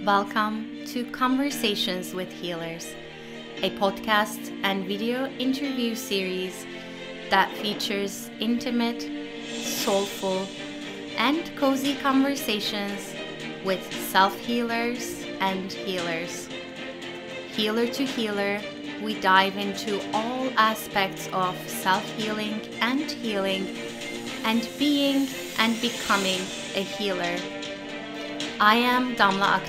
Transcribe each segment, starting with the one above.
Welcome to Conversations with Healers, a podcast and video interview series that features intimate, soulful, and cozy conversations with self-healers and healers. Healer to healer, we dive into all aspects of self-healing and healing and being and becoming a healer. I am Damla.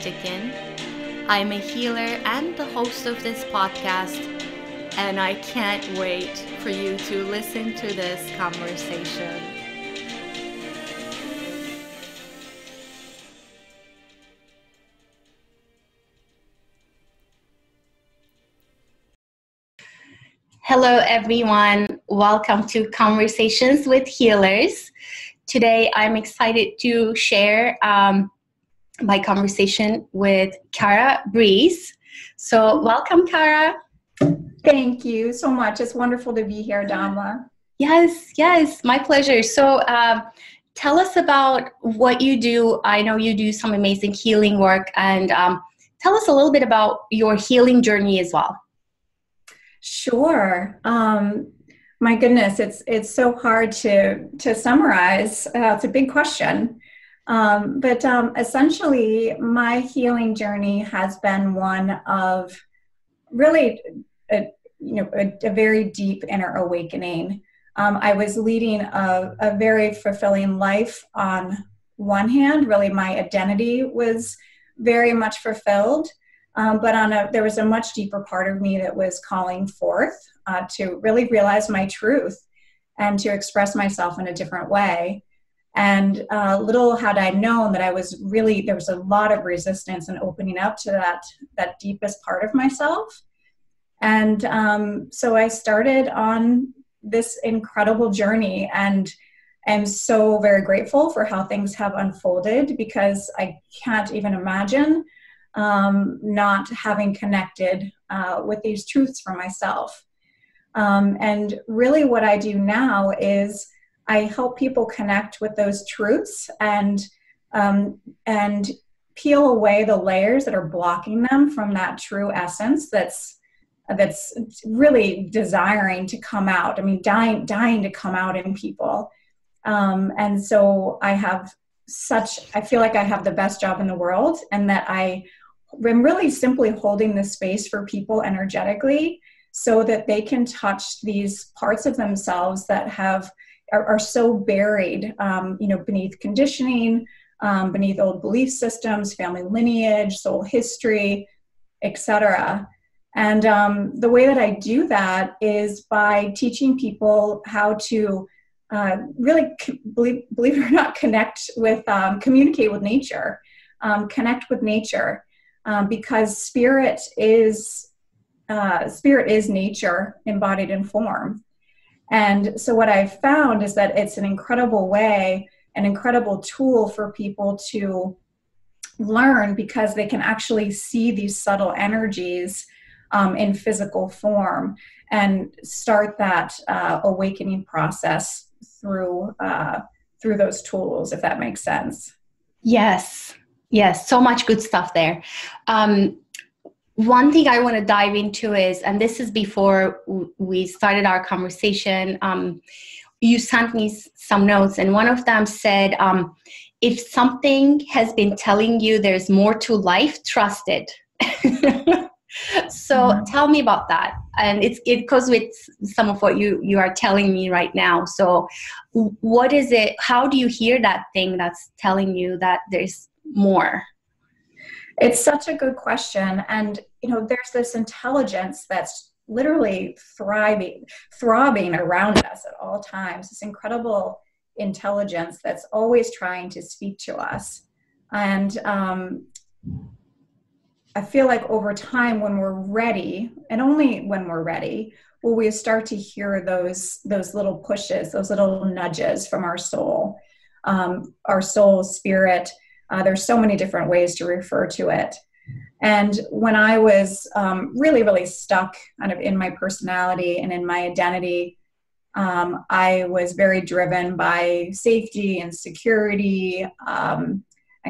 I am a healer and the host of this podcast, and I can't wait for you to listen to this conversation. Hello everyone, welcome to Conversations with Healers. Today I'm excited to share my conversation with Kara Breese. So welcome, Kara. Thank you so much. It's wonderful to be here, Damla. Yes, my pleasure. So tell us about what you do. I know you do some amazing healing work, and tell us a little bit about your healing journey as well. Sure. My goodness, it's so hard to summarize. It's a big question. But essentially, my healing journey has been one of really, a very deep inner awakening. I was leading a very fulfilling life on one hand. Really, my identity was very much fulfilled. But there was a much deeper part of me that was calling forth to really realize my truth and to express myself in a different way. And little had I known that there was a lot of resistance and opening up to that deepest part of myself. And so I started on this incredible journey, and am so very grateful for how things have unfolded, because I can't even imagine not having connected with these truths for myself. And really what I do now is I help people connect with those truths and peel away the layers that are blocking them from that true essence that's really desiring to come out. I mean, dying to come out in people. And so I feel like I have the best job in the world, and that I'm really simply holding the space for people energetically so that they can touch these parts of themselves that are so buried, beneath conditioning, beneath old belief systems, family lineage, soul history, etc. And the way that I do that is by teaching people how to really, believe it or not, communicate with nature, connect with nature, because spirit is nature embodied in form. And so what I've found is that it's an incredible way, an incredible tool for people to learn, because they can actually see these subtle energies in physical form and start that awakening process through those tools, if that makes sense. Yes, so much good stuff there. One thing I want to dive into is, and this is before we started our conversation, you sent me some notes, and one of them said, if something has been telling you there's more to life, trust it. So tell me about that. And it goes with some of what you are telling me right now. So what is it? How do you hear that thing that's telling you that there's more? It's such a good question. And, there's this intelligence that's literally throbbing around us at all times, this incredible intelligence that's always trying to speak to us. And I feel like over time, when we're ready, and only when we're ready, will we start to hear those little pushes, those little nudges from our soul, spirit. There's so many different ways to refer to it. And when I was really, really stuck kind of in my personality and in my identity, I was very driven by safety and security and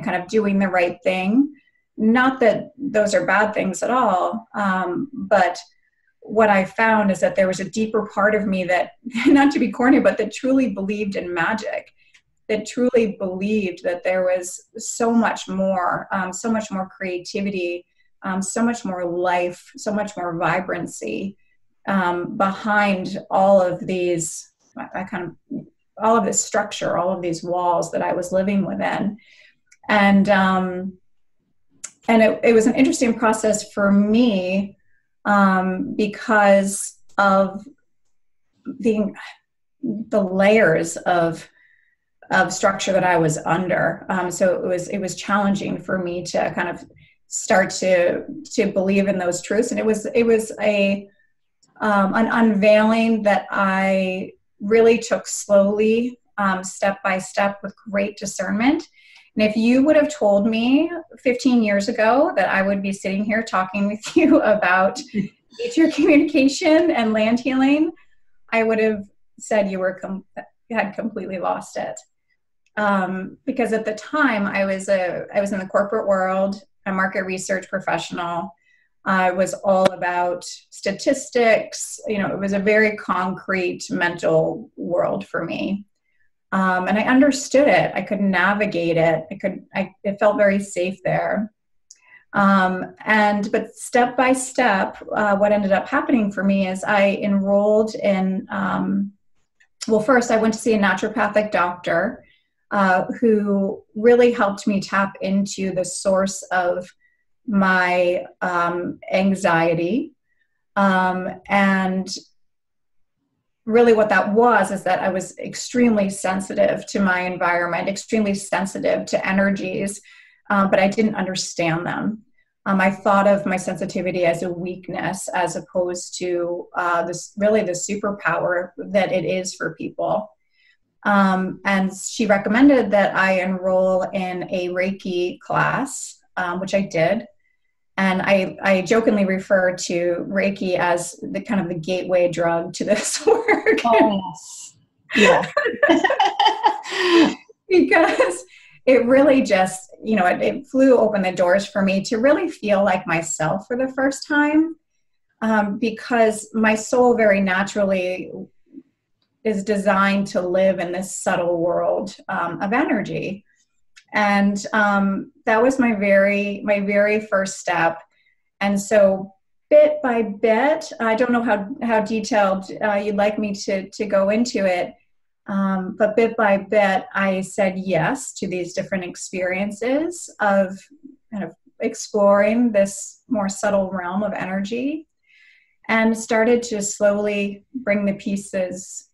kind of doing the right thing. not that those are bad things at all, but what I found is that there was a deeper part of me that, not to be corny, but that truly believed in magic, that truly believed that there was so much more creativity, so much more life, so much more vibrancy behind all of these, all of this structure, all of these walls that I was living within. And it was an interesting process for me because of the layers of structure that I was under. So it was challenging for me to kind of start to believe in those truths. And it was an unveiling that I really took slowly, step by step, with great discernment. And if you would have told me 15 years ago that I would be sitting here talking with you about nature communication and land healing, I would have said you had completely lost it. Because at the time I was in the corporate world, a market research professional. I was all about statistics. It was a very concrete mental world for me. And I understood it. I could navigate it. It felt very safe there. But step by step, what ended up happening for me is I enrolled in, first I went to see a naturopathic doctor who really helped me tap into the source of my anxiety. And really what that was is that I was extremely sensitive to my environment, extremely sensitive to energies, but I didn't understand them. I thought of my sensitivity as a weakness as opposed to the superpower that it is for people. And she recommended that I enroll in a Reiki class, which I did. And I jokingly refer to Reiki as the kind of the gateway drug to this work. Oh, yes. Yeah. Because it really just, it flew open the doors for me to really feel like myself for the first time. Because my soul very naturally is designed to live in this subtle world of energy. And that was my very first step. And so bit by bit, I don't know how detailed you'd like me to go into it, but bit by bit, I said yes to these different experiences of kind of exploring this more subtle realm of energy, and started to slowly bring the pieces,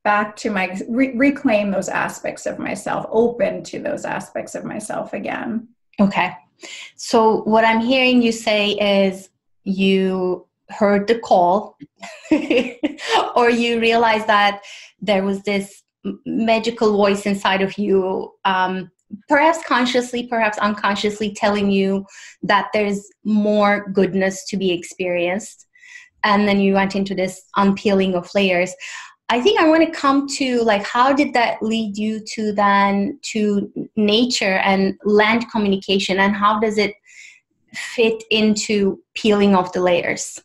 back to my, reclaim those aspects of myself, open to those aspects of myself again. Okay. So what I'm hearing you say is you heard the call or you realized that there was this magical voice inside of you, perhaps consciously, perhaps unconsciously, telling you that there's more goodness to be experienced. And then you went into this unpeeling of layers. I think I want to come to how did that lead you to nature and land communication, and how does it fit into peeling off the layers?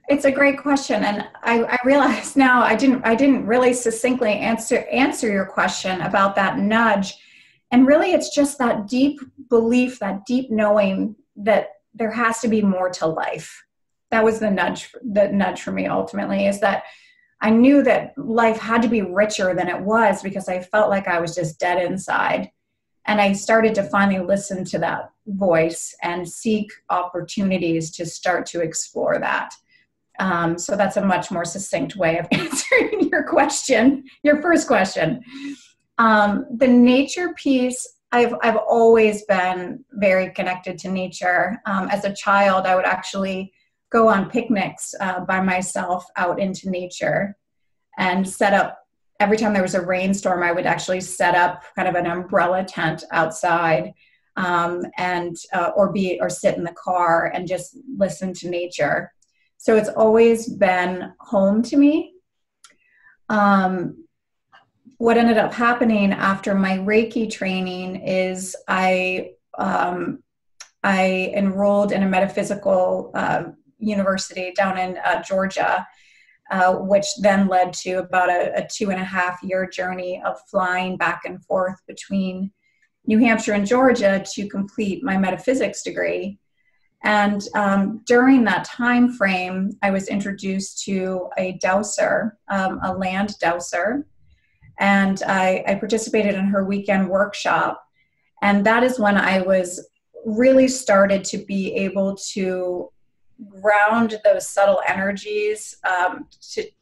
It's a great question, and I realize now I didn't really succinctly answer your question about that nudge, and really it's just that deep belief, that deep knowing that there has to be more to life. That was the nudge for me ultimately, is that I knew that life had to be richer than it was because I felt like I was just dead inside. And I started to finally listen to that voice and seek opportunities to start to explore that. So that's a much more succinct way of answering your question, your first question. The nature piece, I've always been very connected to nature. As a child, I would actually go on picnics by myself out into nature and set up, every time there was a rainstorm, I would actually set up kind of an umbrella tent outside or sit in the car and just listen to nature. So it's always been home to me. What ended up happening after my Reiki training is I I enrolled in a metaphysical university down in Georgia, which then led to about a 2.5-year journey of flying back and forth between New Hampshire and Georgia to complete my metaphysics degree. And during that time frame, I was introduced to a dowser, a land dowser, and I participated in her weekend workshop. And that is when I was really started to be able to ground those subtle energies,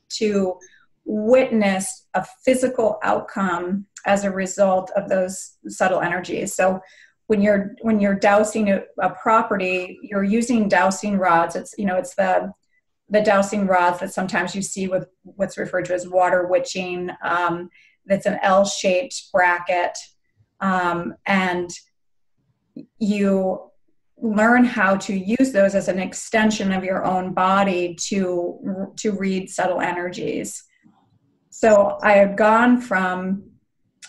to witness a physical outcome as a result of those subtle energies. So when you're dowsing a property, you're using dowsing rods. It's the dowsing rods that sometimes you see with what's referred to as water witching. That's an L-shaped bracket, and you learn how to use those as an extension of your own body to read subtle energies. So I have gone from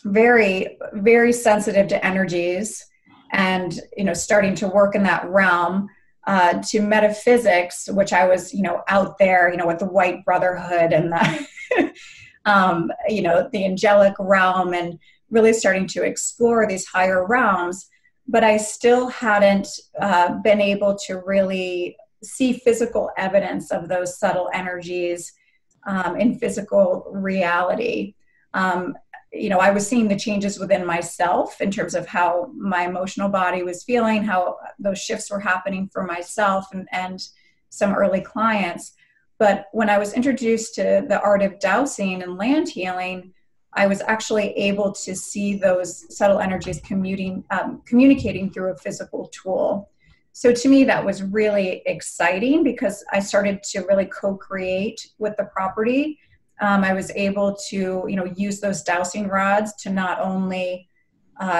very, very sensitive to energies and, starting to work in that realm, to metaphysics, which I was, out there, with the white brotherhood and the, the angelic realm, and really starting to explore these higher realms. But I still hadn't been able to really see physical evidence of those subtle energies in physical reality. I was seeing the changes within myself in terms of how my emotional body was feeling, how those shifts were happening for myself and some early clients. But when I was introduced to the art of dowsing and land healing, I was actually able to see those subtle energies communicating through a physical tool. So to me, that was really exciting because I started to really co-create with the property. I was able to, use those dowsing rods to not only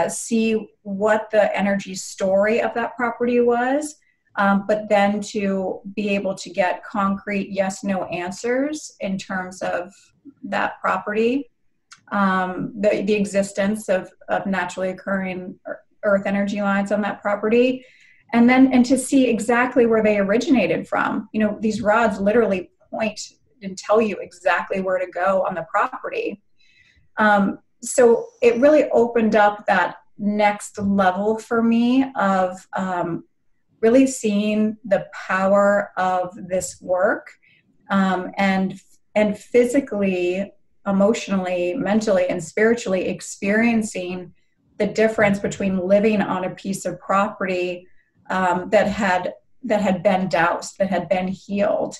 see what the energy story of that property was, but then to be able to get concrete yes/no answers in terms of that property, the existence of naturally occurring earth energy lines on that property, and to see exactly where they originated from. These rods literally point and tell you exactly where to go on the property. So it really opened up that next level for me of really seeing the power of this work, and physically, emotionally, mentally, and spiritually experiencing the difference between living on a piece of property that had been doused, that had been healed.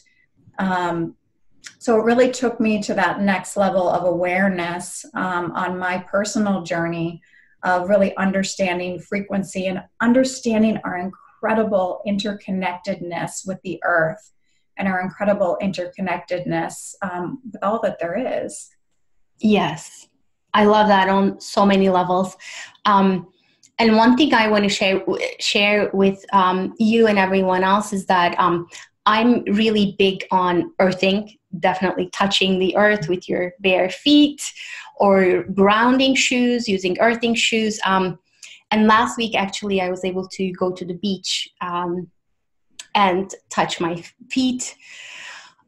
So it really took me to that next level of awareness on my personal journey of really understanding frequency and understanding our incredible interconnectedness with the earth and our incredible interconnectedness with all that there is. Yes, I love that on so many levels. And one thing I want to share with you and everyone else is that I'm really big on earthing, definitely touching the earth with your bare feet or grounding shoes, using earthing shoes. And last week, actually, I was able to go to the beach and touch my feet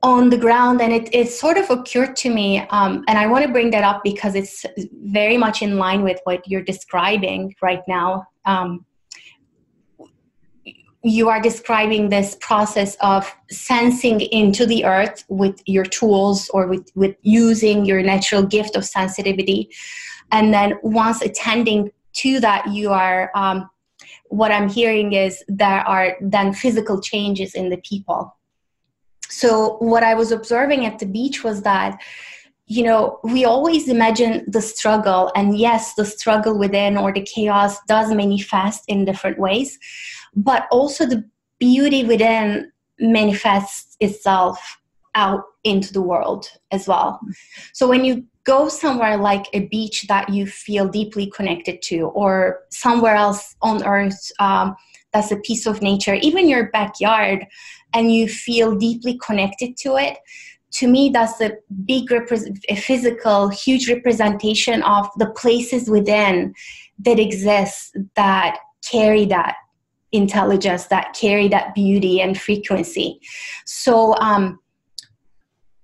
on the ground. And it sort of occurred to me, and I want to bring that up because it's very much in line with what you're describing right now. You are describing this process of sensing into the earth with your tools or with using your natural gift of sensitivity. And then once attending to that, you are, what I'm hearing is there are then physical changes in the people. So what I was observing at the beach was that, we always imagine the struggle, and yes, the struggle within or the chaos does manifest in different ways, but also the beauty within manifests itself out into the world as well. So when you go somewhere like a beach that you feel deeply connected to, or somewhere else on earth that's a piece of nature, even your backyard, and you feel deeply connected to it, to me, that's a big a physical, huge representation of the places within that exist that carry that intelligence, that carry that beauty and frequency. So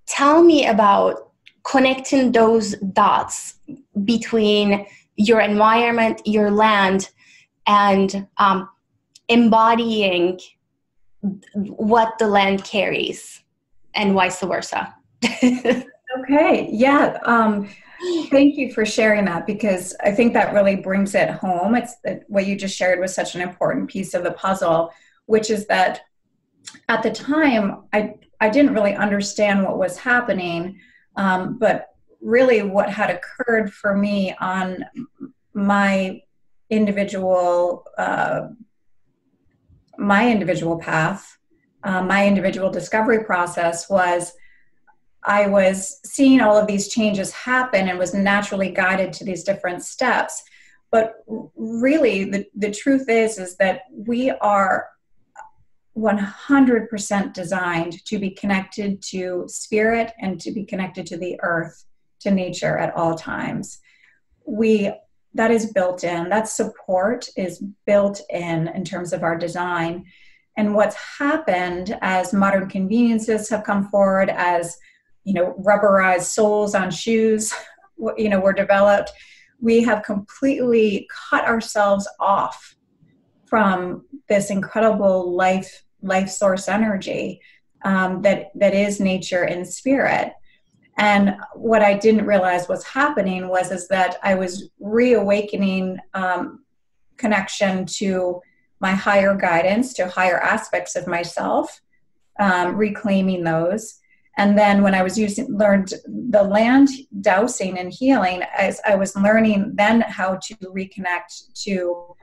tell me about connecting those dots between your environment, your land, and embodying what the land carries, and vice versa. Okay. Yeah. Thank you for sharing that, because I think that really brings it home. It's what you just shared was such an important piece of the puzzle, which is that at the time, I didn't really understand what was happening, but really what had occurred for me on my individual path, my individual discovery process was I was seeing all of these changes happen and was naturally guided to these different steps. But really, the truth is that we are 100% designed to be connected to spirit and to be connected to the earth, to nature at all times. That is built in. That support is built in terms of our design. And what's happened as modern conveniences have come forward, as rubberized soles on shoes, were developed, we have completely cut ourselves off from this incredible life source energy that is nature and spirit. And what I didn't realize was happening is that I was reawakening connection to my higher guidance, to higher aspects of myself, reclaiming those. And then when I was learned the land dowsing and healing, as I was learning then how to reconnect to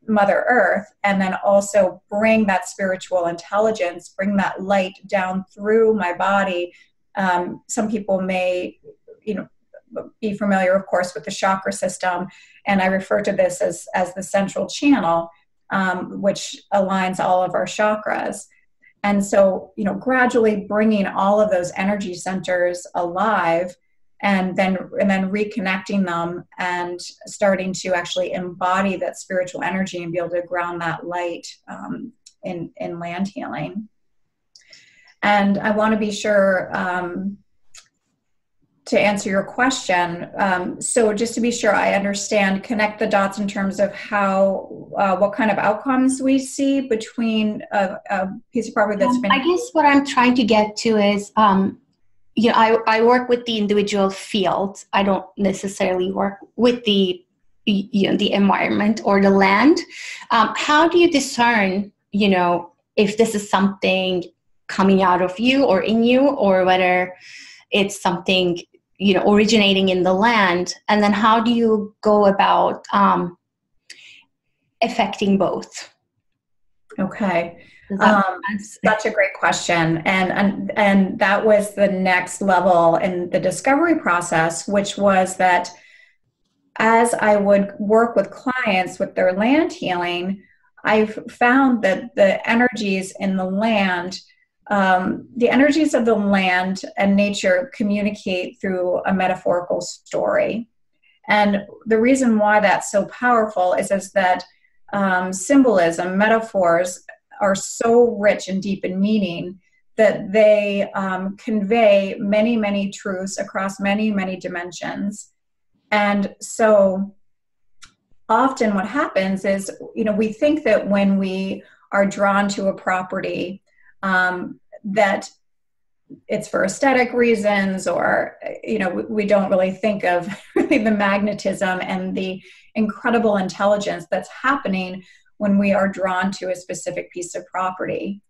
Mother Earth, and then also bring that spiritual intelligence, bring that light down through my body. Some people may, be familiar, of course, with the chakra system, and I refer to this as the central channel, which aligns all of our chakras. And so, gradually bringing all of those energy centers alive, and then reconnecting them and starting to actually embody that spiritual energy and be able to ground that light in land healing. And I want to be sure to answer your question. So just to be sure I understand, connect the dots in terms of how, what kind of outcomes we see between a piece of property that's been... I guess what I'm trying to get to is, I work with the individual field. I don't necessarily work with the environment or the land. How do you discern, if this is something coming out of you or in you, or whether it's something, originating in the land? And then how do you go about affecting both? Okay. Such a great question. And that was the next level in the discovery process, which was that as I would work with clients with their land healing, I've found that the energies in the land, the energies of the land and nature communicate through a metaphorical story. And the reason why that's so powerful is that symbolism, metaphors, are so rich and deep in meaning that they convey many, many truths across many, many dimensions. And so often what happens is, we think that when we are drawn to a property, that it's for aesthetic reasons, or, we don't really think of really the magnetism and the incredible intelligence that's happening when we are drawn to a specific piece of property.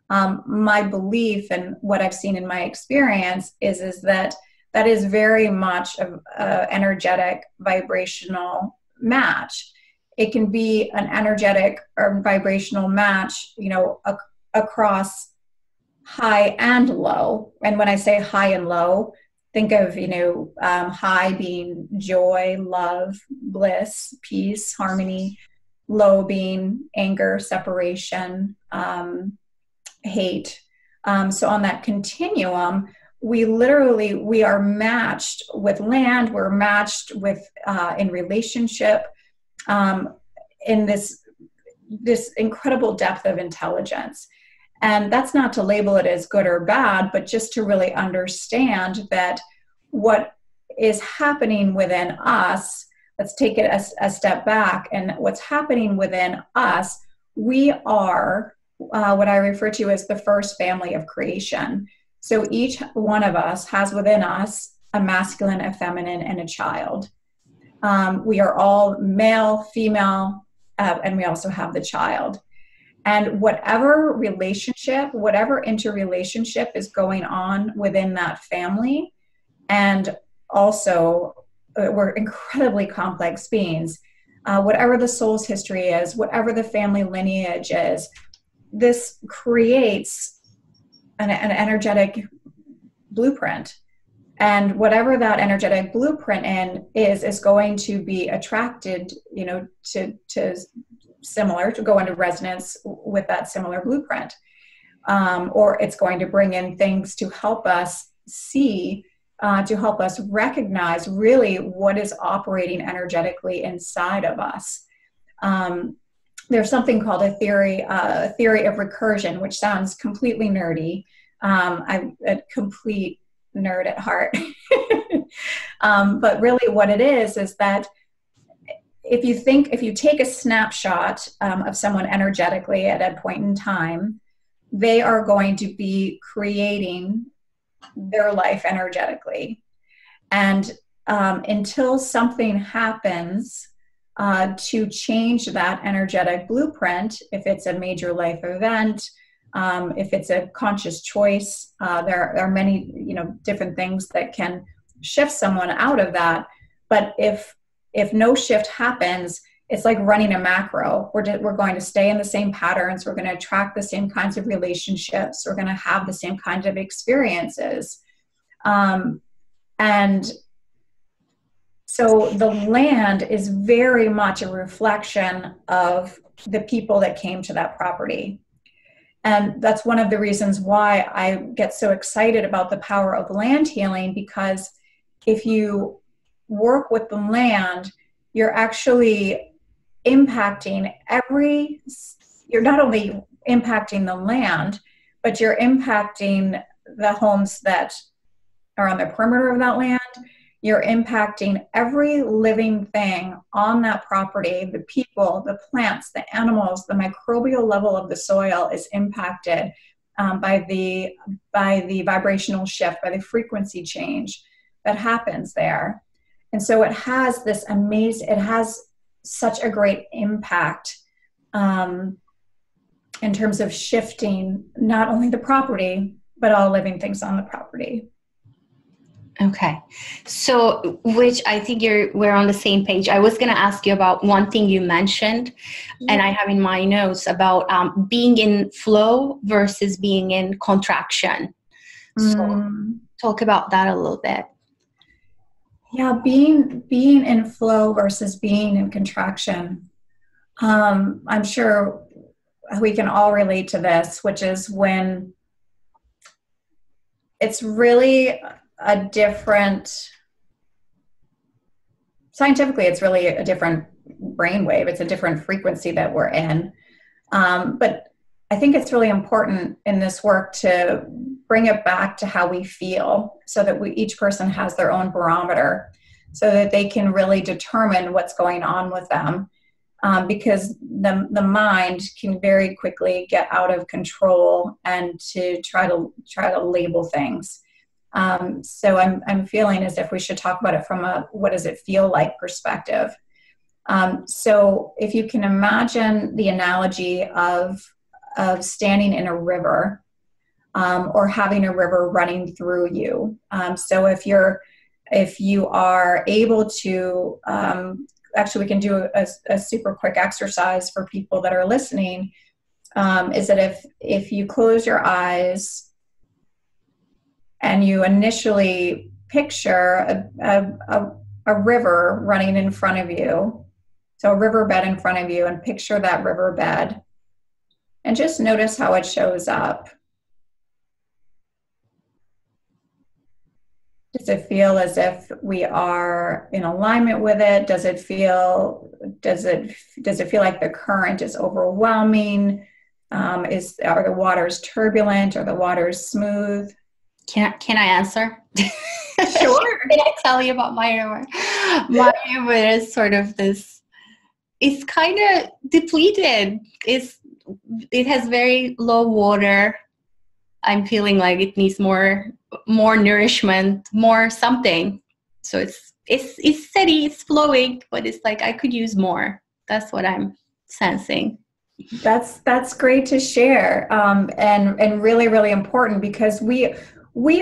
My belief and what I've seen in my experience is that is very much an energetic vibrational match. It can be an energetic or vibrational match, across high and low. And when I say high and low, think of, high being joy, love, bliss, peace, harmony. Low being anger, separation, hate. So on that continuum, we are matched with land, we're matched with, in relationship, in this this incredible depth of intelligence. And that's not to label it as good or bad, but just to really understand that what is happening within us, let's take it a step back, and what's happening within us, we are what I refer to as the first family of creation. So each one of us has within us a masculine, a feminine, and a child. We are all male, female, and we also have the child. And whatever relationship, whatever interrelationship is going on within that family, and also we're incredibly complex beings, whatever the soul's history is, whatever the family lineage is, this creates an energetic blueprint. And whatever that energetic blueprint is going to be attracted, to similar, to go into resonance with that similar blueprint. Or it's going to bring in things to help us see, to help us recognize really what is operating energetically inside of us. There's something called a theory of recursion, which sounds completely nerdy. I'm a complete nerd at heart. But really what it is that if you take a snapshot of someone energetically at a point in time, they are going to be creating their life energetically. And until something happens to change that energetic blueprint, if it's a major life event, if it's a conscious choice, there are many, different things that can shift someone out of that. But if no shift happens, it's like running a macro. We're going to stay in the same patterns. We're going to attract the same kinds of relationships. We're going to have the same kinds of experiences. And so the land is very much a reflection of the people that came to that property. And that's one of the reasons why I get so excited about the power of land healing, because if you work with the land, you're actually impacting you're not only impacting the land, but you're impacting the homes that are on the perimeter of that land. You're impacting every living thing on that property. The people, the plants, the animals, the microbial level of the soil is impacted by the vibrational shift, by the frequency change that happens there. And so it has such a great impact in terms of shifting not only the property, but all living things on the property. Okay. So, which I think we're on the same page. I was going to ask you about one thing you mentioned, and I have in my notes about being in flow versus being in contraction. So talk about that a little bit. Yeah, being in flow versus being in contraction. I'm sure we can all relate to this, which is when it's really scientifically, it's really a different brainwave. It's a different frequency that we're in. But I think it's really important in this work to bring it back to how we feel, so that each person has their own barometer, so that they can really determine what's going on with them. Because the mind can very quickly get out of control and to try to label things. So I'm feeling as if we should talk about it from a what does it feel like perspective. So if you can imagine the analogy of standing in a river, or having a river running through you. So if you are able to, actually we can do a super quick exercise for people that are listening, is that if you close your eyes and you initially picture a river running in front of you, so a riverbed in front of you, and picture that riverbed, and just notice how it shows up. Does it feel as if we are in alignment with it? Does it feel like the current is overwhelming? Are the waters turbulent? Are the waters smooth? Can I answer? Sure. Can I tell you about my river? My river is sort of this. It's kind of depleted. It has very low water. I'm feeling like it needs more nourishment, more something. So it's steady, it's flowing, but it's like I could use more. That's what I'm sensing. That's great to share, and really, really important, because we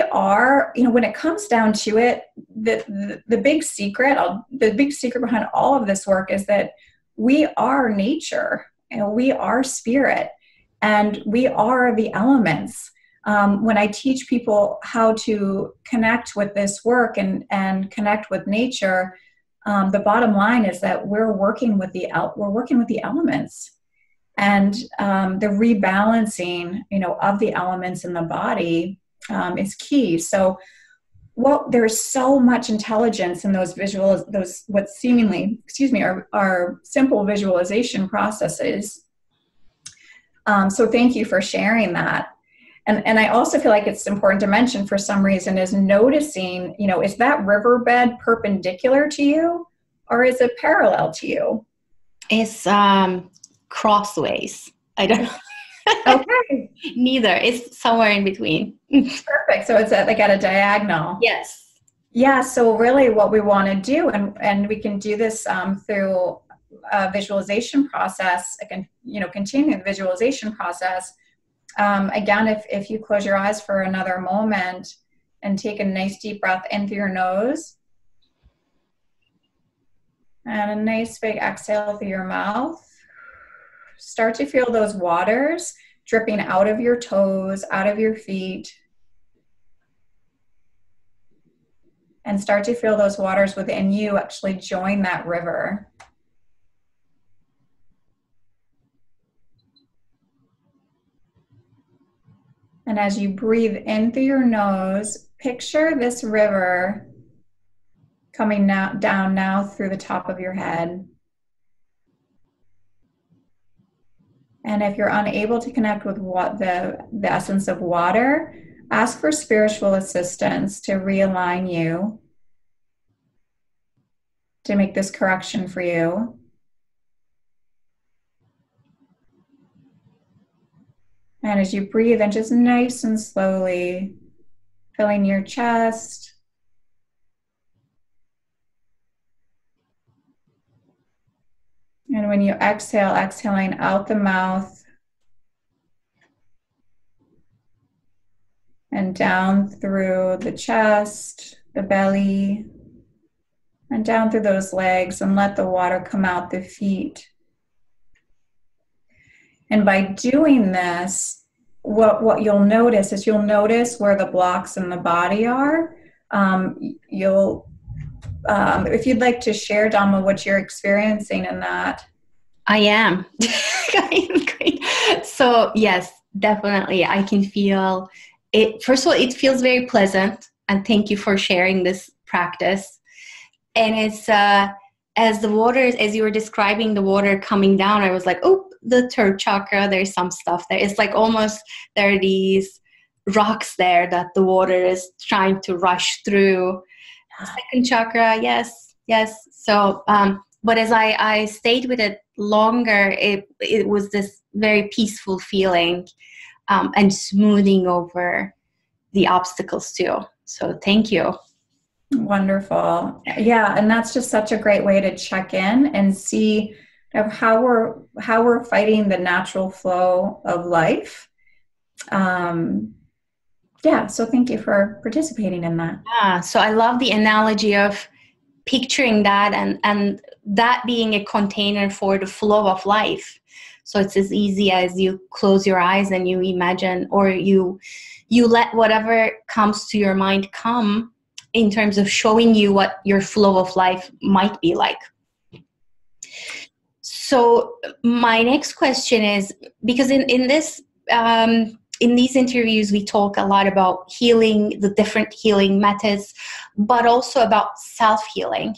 are, when it comes down to it, the big secret behind all of this work is that we are nature, we are spirit, and we are the elements. When I teach people how to connect with this work and connect with nature, the bottom line is that we're working with the elements, and the rebalancing, of the elements in the body is key. So, there's so much intelligence in those what seemingly, are simple visualization processes. So thank you for sharing that. And I also feel like it's important to mention, for some reason, is noticing, is that riverbed perpendicular to you, or is it parallel to you? It's crossways. I don't know. Okay. Neither. It's somewhere in between. Perfect. So it's at a diagonal. Yes. Yeah. So really what we want to do, and we can do this through a visualization process, continue the visualization process. Again, if you close your eyes for another moment and take a nice deep breath in through your nose, and a nice big exhale through your mouth, start to feel those waters dripping out of your toes, out of your feet, and start to feel those waters within you actually join that river. And as you breathe in through your nose, picture this river coming down now through the top of your head. And if you're unable to connect with the essence of water, ask for spiritual assistance to realign you, to make this correction for you. And as you breathe in, just nice and slowly filling your chest, and when you exhale, exhaling out the mouth and down through the chest, the belly, and down through those legs, and let the water come out the feet. And by doing this, what you'll notice is where the blocks in the body are. If you'd like to share, Damla, what you're experiencing in that. I am. Great. So yes, definitely. I can feel it. First of all, it feels very pleasant. And thank you for sharing this practice. And it's, as you were describing the water coming down, I was like, oh, the third chakra, there's some stuff there. It's like almost there are these rocks there that the water is trying to rush through. Second chakra, yes. So, but as I stayed with it longer, it was this very peaceful feeling, and smoothing over the obstacles too. So thank you. Wonderful. Yeah, and that's just such a great way to check in and see how we're fighting the natural flow of life. Yeah, so thank you for participating in that. Yeah, so I love the analogy of picturing that and that being a container for the flow of life. So it's as easy as you close your eyes and you imagine, or you let whatever comes to your mind come in terms of showing you what your flow of life might be like. So my next question is, because in these interviews, we talk a lot about healing, the different healing methods, but also about self-healing.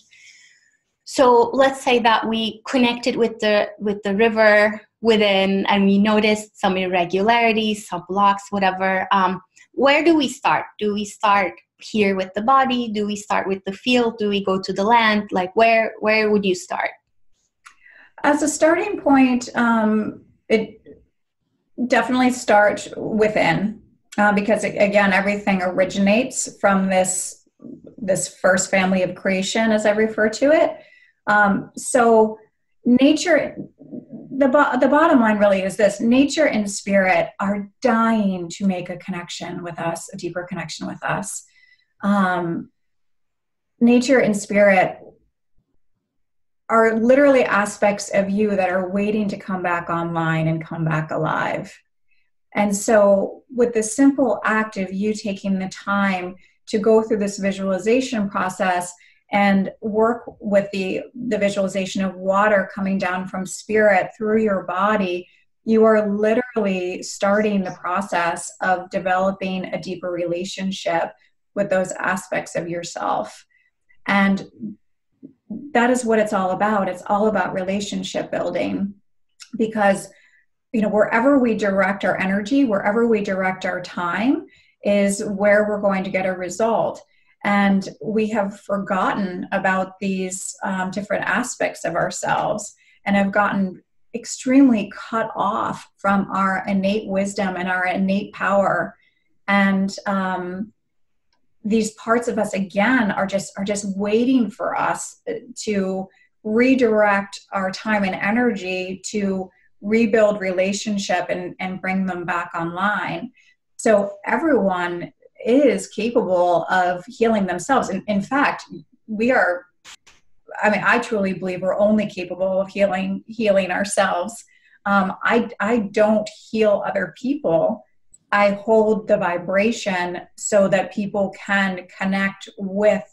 So let's say that we connected with the river within, and we noticed some irregularities, some blocks, whatever. Where do we start? Do we start here with the body? Do we start with the field? Do we go to the land? Like where would you start? As a starting point, it definitely starts within, because again, everything originates from this first family of creation, as I refer to it. So nature, the bottom line really is this: nature and spirit are dying to make a connection with us, a deeper connection with us. Nature and spirit are literally aspects of you that are waiting to come back online and come back alive. And so with the simple act of you taking the time to go through this visualization process and work with the visualization of water coming down from spirit through your body, you are literally starting the process of developing a deeper relationship with those aspects of yourself. And that is what it's all about. It's all about relationship building, because, you know, wherever we direct our energy, wherever we direct our time is where we're going to get a result. And we have forgotten about these different aspects of ourselves and have gotten extremely cut off from our innate wisdom and our innate power. And these parts of us, again, are just waiting for us to redirect our time and energy to rebuild relationship and bring them back online. So everyone is capable of healing themselves. And in fact, I truly believe we're only capable of healing ourselves. I don't heal other people. I hold the vibration so that people can connect with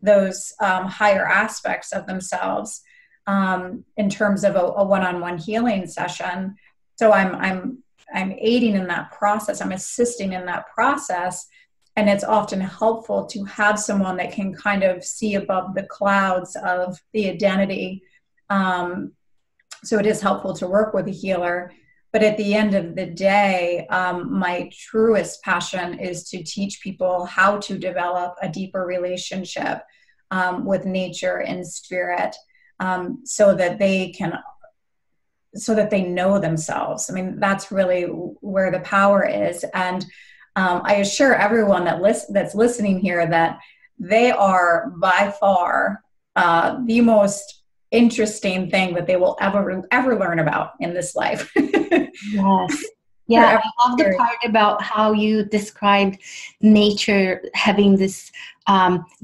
those higher aspects of themselves in terms of a one-on-one healing session. So I'm aiding in that process. I'm assisting in that process. And it's often helpful to have someone that can kind of see above the clouds of the identity. So it is helpful to work with a healer. But at the end of the day, my truest passion is to teach people how to develop a deeper relationship with nature and spirit, so that they know themselves. I mean, that's really where the power is. And I assure everyone that's listening here that they are by far the most interesting thing that they will ever learn about in this life. Yes. Yeah, I love the part about how you described nature having this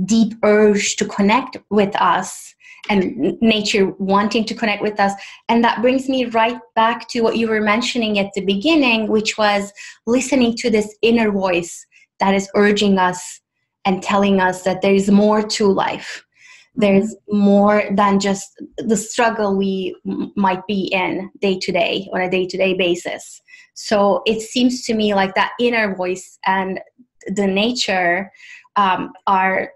deep urge to connect with us, and nature wanting to connect with us. And that brings me right back to what you were mentioning at the beginning, which was listening to this inner voice that is urging us and telling us that there is more to life. There's more than just the struggle we might be in day to day on a day-to-day basis. So it seems to me like that inner voice and the nature are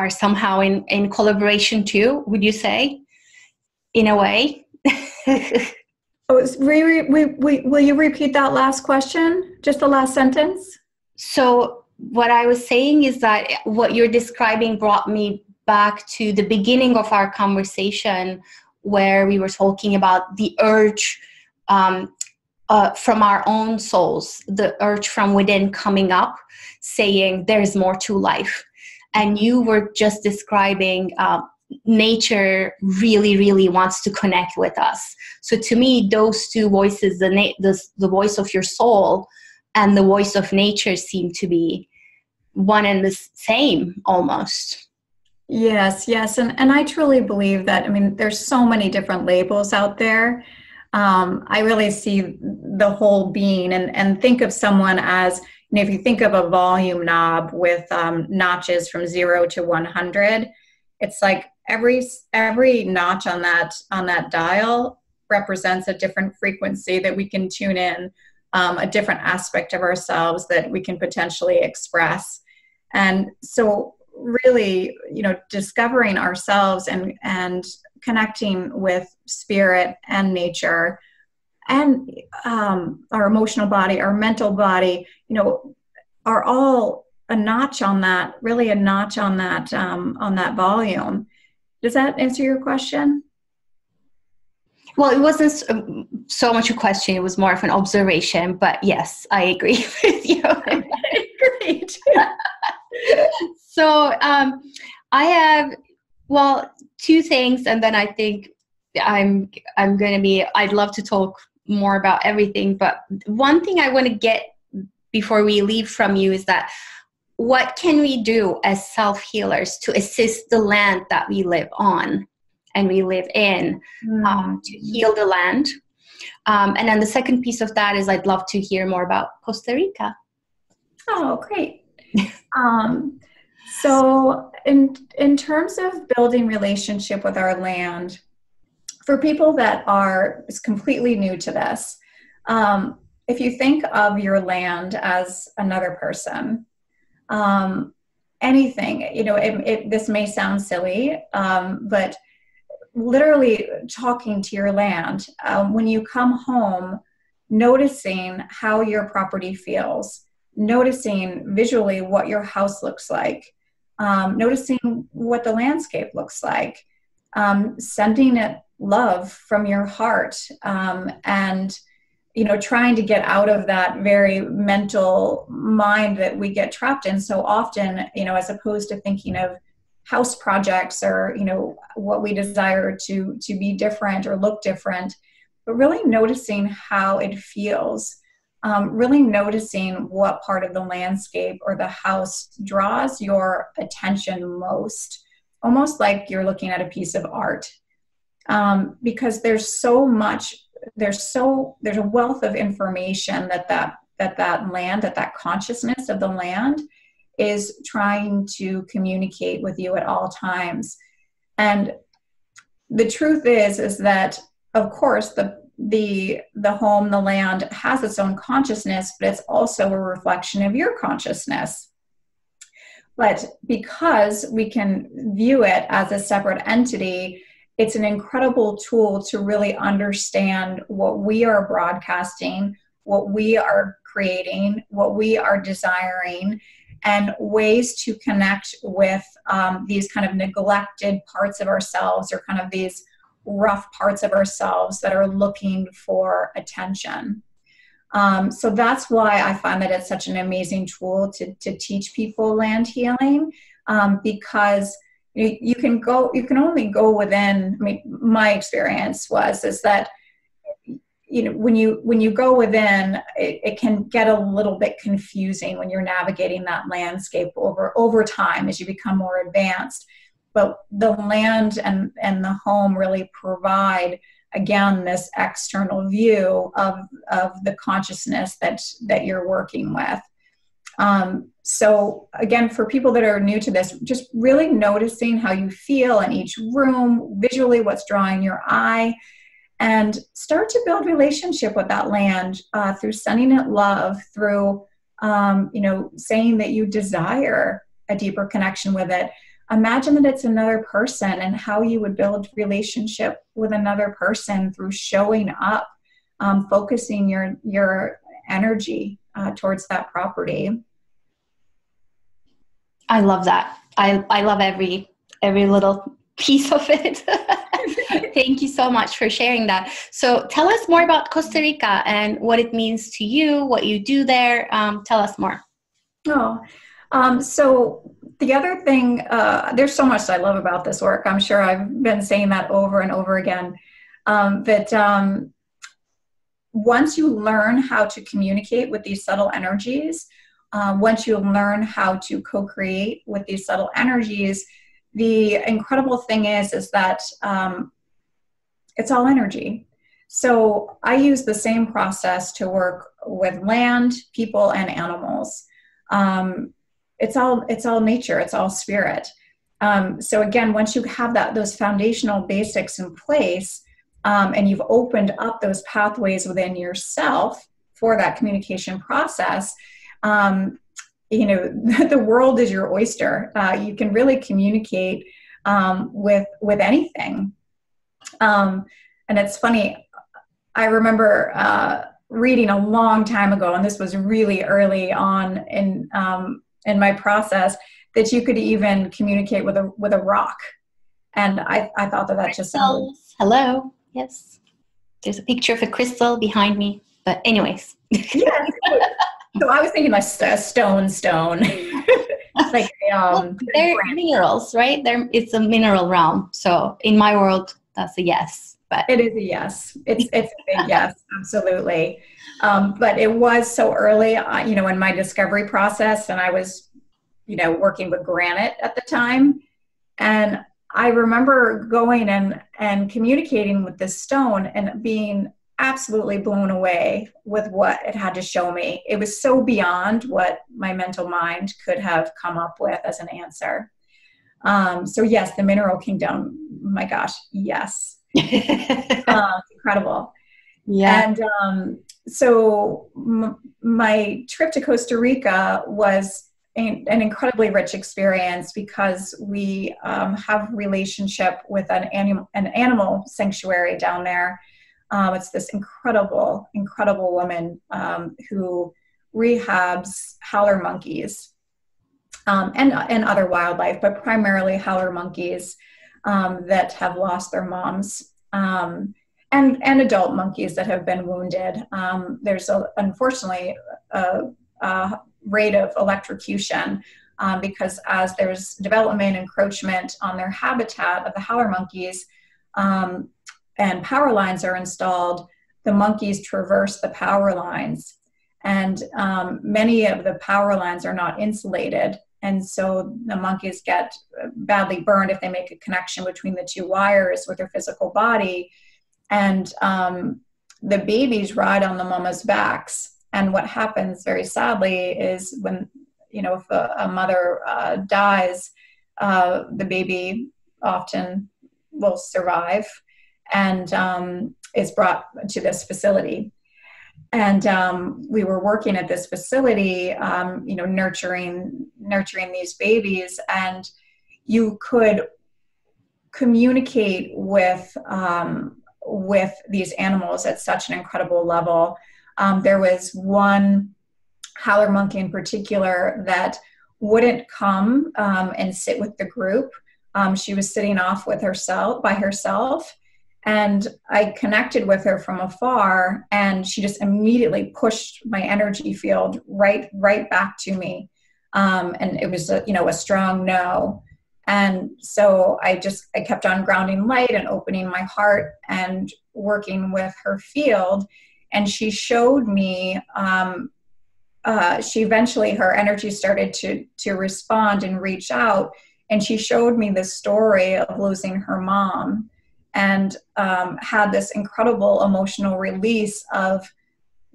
somehow in collaboration too, would you say, in a way? Will you repeat that last question? Just the last sentence? So what I was saying is that what you're describing brought me back to the beginning of our conversation, where we were talking about the urge from our own souls, the urge from within coming up, saying there's more to life. And you were just describing nature really, really wants to connect with us. So to me, those two voices, the voice of your soul and the voice of nature, seem to be one and the same almost. Yes. And I truly believe that, I mean, there's so many different labels out there. I really see the whole being and think of someone as, you know, if you think of a volume knob with notches from 0 to 100, it's like every notch on that dial represents a different frequency that we can tune in, a different aspect of ourselves that we can potentially express. And so really, discovering ourselves and connecting with spirit and nature and our emotional body, our mental body, are all a notch on that, really a notch on that volume. Does that answer your question? Well, it wasn't so much a question. It was more of an observation, but yes, I agree with you. Great. So I have, two things, and then I think I'm going to be, I'd love to talk more about everything, but one thing I want to get before we leave from you is that what can we do as self-healers to assist the land that we live on and we live in, to heal the land? And then the second piece of that is I'd love to hear more about Costa Rica. Oh, great. So in terms of building relationship with our land, for people that is completely new to this, if you think of your land as another person, anything, this may sound silly, but literally talking to your land, when you come home, noticing how your property feels, noticing visually what your house looks like, noticing what the landscape looks like, sending it love from your heart, and trying to get out of that very mental mind that we get trapped in so often, as opposed to thinking of house projects or, what we desire to be different or look different, but really noticing how it feels, really noticing what part of the landscape or the house draws your attention most, almost like you're looking at a piece of art. Because there's a wealth of information that land, that consciousness of the land is trying to communicate with you at all times. And the truth is that, of course, the home, the land has its own consciousness, but it's also a reflection of your consciousness. But because we can view it as a separate entity, it's an incredible tool to really understand what we are broadcasting, what we are creating, what we are desiring, and ways to connect with these kind of neglected parts of ourselves, or kind of these rough parts of ourselves that are looking for attention. So that's why I find that it's such an amazing tool to teach people land healing, because you can only go within. I mean, my experience is that when you go within, it can get a little bit confusing when you're navigating that landscape over time as you become more advanced. But the land and the home really provide, again, this external view of the consciousness that you're working with. So again, for people that are new to this, just really noticing how you feel in each room, visually what's drawing your eye, and start to build relationship with that land through sending it love, through saying that you desire a deeper connection with it. Imagine that it's another person, and how you would build relationship with another person through showing up, focusing your energy towards that property. I love that. I love every little piece of it. Thank you so much for sharing that. So tell us more about Costa Rica and what it means to you, what you do there. Tell us more. So the other thing, there's so much I love about this work. I'm sure I've been saying that over and over again. But once you learn how to communicate with these subtle energies, once you learn how to co-create with these subtle energies, the incredible thing is that it's all energy. So I use the same process to work with land, people, and animals. It's all nature. It's all spirit. So again, once you have those foundational basics in place, and you've opened up those pathways within yourself for that communication process, the world is your oyster. You can really communicate with anything. And it's funny, I remember reading a long time ago, and this was really early on in my process, that you could even communicate with a rock. And I thought that just sounded... Hello. Yes. There's a picture of a crystal behind me. But anyways. Yes. So I was thinking like a stone. Like they're minerals, right? It's a mineral realm. So in my world, that's a yes. But it is a yes. It's a big yes, absolutely. But it was so early, in my discovery process, and I was, working with granite at the time, and I remember going and communicating with this stone and being absolutely blown away with what it had to show me. It was so beyond what my mental mind could have come up with as an answer. So yes, the mineral kingdom, my gosh, yes. Incredible. Yeah. And so my trip to Costa Rica was an incredibly rich experience because we have relationship with an animal sanctuary down there. It's this incredible woman who rehabs howler monkeys and other wildlife, but primarily howler monkeys that have lost their moms, and adult monkeys that have been wounded. There's unfortunately a rate of electrocution because as there's development encroachment on their habitat of the howler monkeys, and power lines are installed, the monkeys traverse the power lines, and many of the power lines are not insulated, and so the monkeys get badly burned if they make a connection between the two wires with their physical body, and the babies ride on the mama's backs. And what happens very sadly is when, if a mother dies, the baby often will survive and is brought to this facility. And we were working at this facility, nurturing these babies, and you could communicate with these animals at such an incredible level. There was one howler monkey in particular that wouldn't come and sit with the group. She was sitting off by herself, and I connected with her from afar, and she just immediately pushed my energy field right back to me. And it was a strong no. And so I kept on grounding light and opening my heart and working with her field. And she showed me, she eventually, her energy started to respond and reach out. And she showed me this story of losing her mom, and had this incredible emotional release of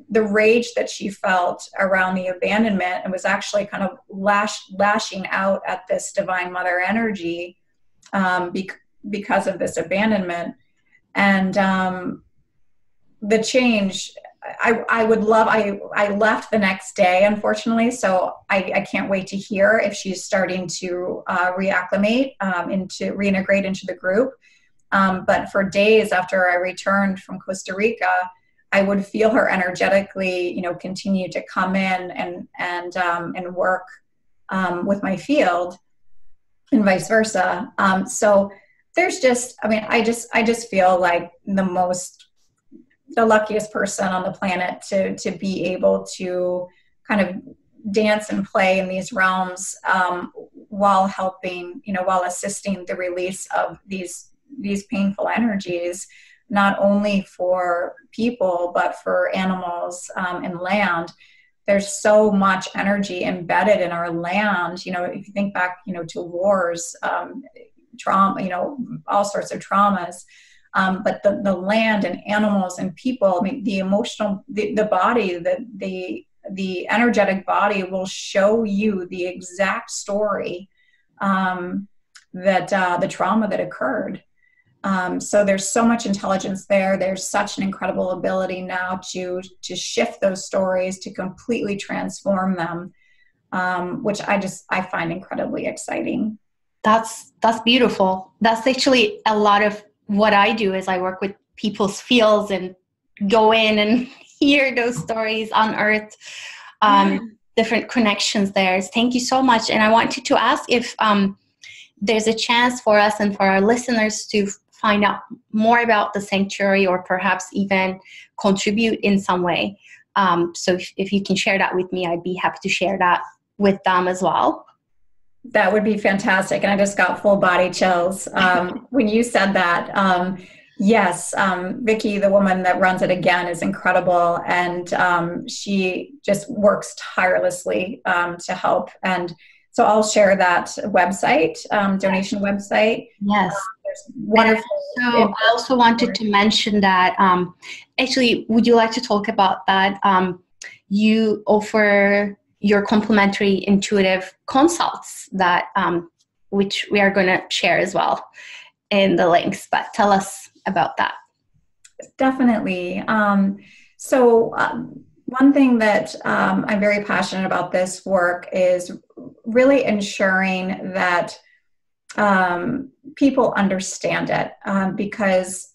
the rage that she felt around the abandonment, and was actually kind of lashing out at this divine mother energy because of this abandonment. And the change, I left the next day, unfortunately, so I can't wait to hear if she's starting to reintegrate into the group. But for days after I returned from Costa Rica, I would feel her energetically, continue to come in and work with my field, and vice versa. So there's I just feel like the luckiest person on the planet to be able to kind of dance and play in these realms while helping, while assisting the release of these painful energies, not only for people, but for animals and land. There's so much energy embedded in our land. If you think back, to wars, trauma, all sorts of traumas. But the land and animals and people, the emotional, the body, the energetic body will show you the exact story that the trauma that occurred. So there's so much intelligence there. There's such an incredible ability now to shift those stories, to completely transform them. which I find incredibly exciting. That's beautiful. That's actually a lot of what I do is I work with people's fields and go in and hear those stories, unearth different connections there. Thank you so much. And I wanted to ask if there's a chance for us and for our listeners to find out more about the sanctuary or perhaps even contribute in some way. So if you can share that with me, I'd be happy to share that with them as well. That would be fantastic. And I just got full body chills when you said that. Yes, Vicky, the woman that runs it again, is incredible. And she just works tirelessly to help. And so I'll share that website, donation website. Yes. There's wonderful. So I also wanted to mention that, actually, would you like to talk about that? You offer your complimentary intuitive consults that, which we are going to share as well in the links, but tell us about that. Definitely. One thing that I'm very passionate about this work is really ensuring that people understand it, because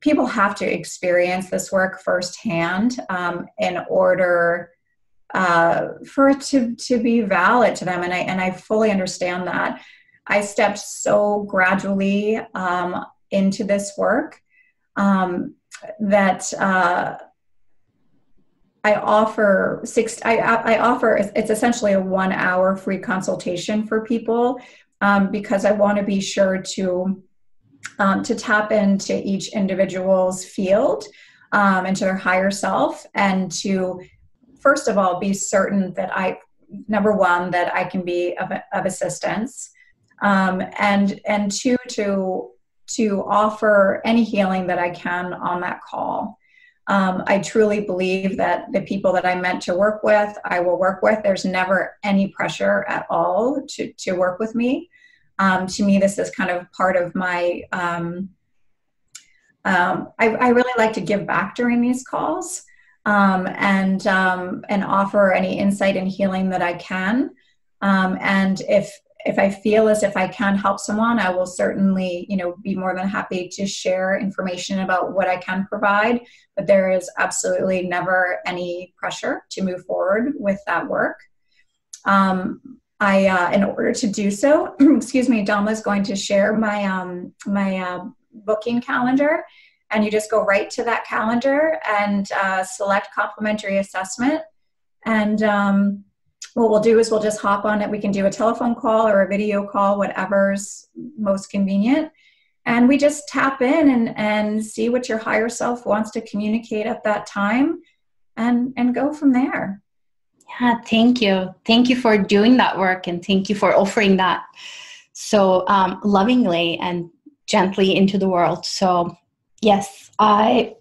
people have to experience this work firsthand in order for it to be valid to them. And I fully understand that. I stepped so gradually into this work that I offer it's essentially a 1 hour free consultation for people, because I want to be sure to tap into each individual's field, into their higher self, and to, first of all, be certain that number one, that I can be of assistance, and two, to offer any healing that I can on that call. I truly believe that the people that I'm meant to work with, I will work with. There's never any pressure at all to work with me. To me, this is kind of part of my, I really like to give back during these calls, and offer any insight and healing that I can. And if I feel as if I can help someone, I will certainly, be more than happy to share information about what I can provide. But there is absolutely never any pressure to move forward with that work. In order to do so, excuse me, Damla is going to share my booking calendar, and you just go right to that calendar and select complimentary assessment. And what we'll do is we'll just hop on it. We can do a telephone call or a video call, whatever's most convenient. And we just tap in and see what your higher self wants to communicate at that time, and go from there. Yeah, thank you. Thank you for doing that work, and thank you for offering that so lovingly and gently into the world. So yes, I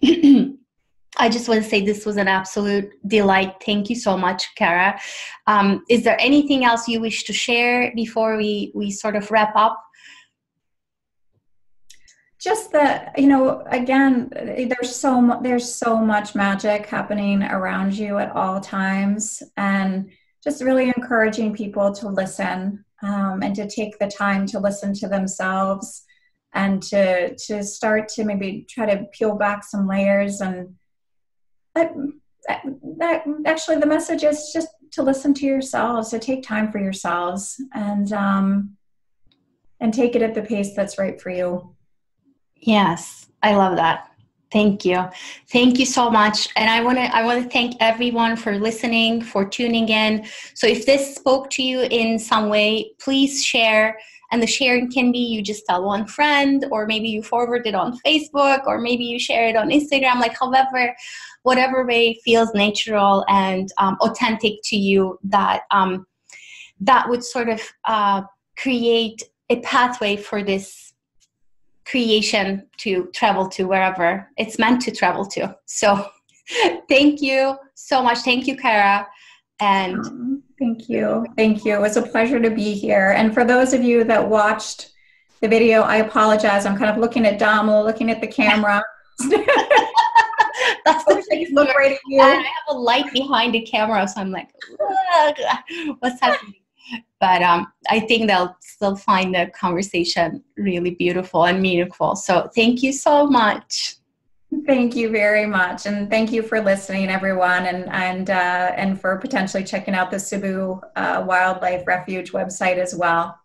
just want to say this was an absolute delight. Thank you so much, Kara. Is there anything else you wish to share before we sort of wrap up? Just that, again, there's so much magic happening around you at all times, and just really encouraging people to listen, and to take the time to listen to themselves, and to start to maybe try to peel back some layers. And that actually, the message is just to listen to yourselves, to take time for yourselves, and take it at the pace that's right for you. Yes, I love that. Thank you. Thank you so much. And I want to thank everyone for listening, for tuning in. So if this spoke to you in some way, please share. And the sharing can be you just tell one friend, or maybe you forward it on Facebook, or maybe you share it on Instagram, whatever way feels natural and authentic to you, that would sort of create a pathway for this creation to travel to wherever it's meant to travel to. So thank you so much. Thank you, Kara. And thank you. It was a pleasure to be here. And for those of you that watched the video, I apologize. I'm kind of looking at Damla, looking at the camera. That's I the wish I place could look where, right at you. and I have a light behind the camera, so I'm like, "Ugh, what's happening?" But I think they'll still find the conversation really beautiful and meaningful. So thank you so much. Thank you very much, and thank you for listening, everyone, and for potentially checking out the Cebu Wildlife Refuge website as well.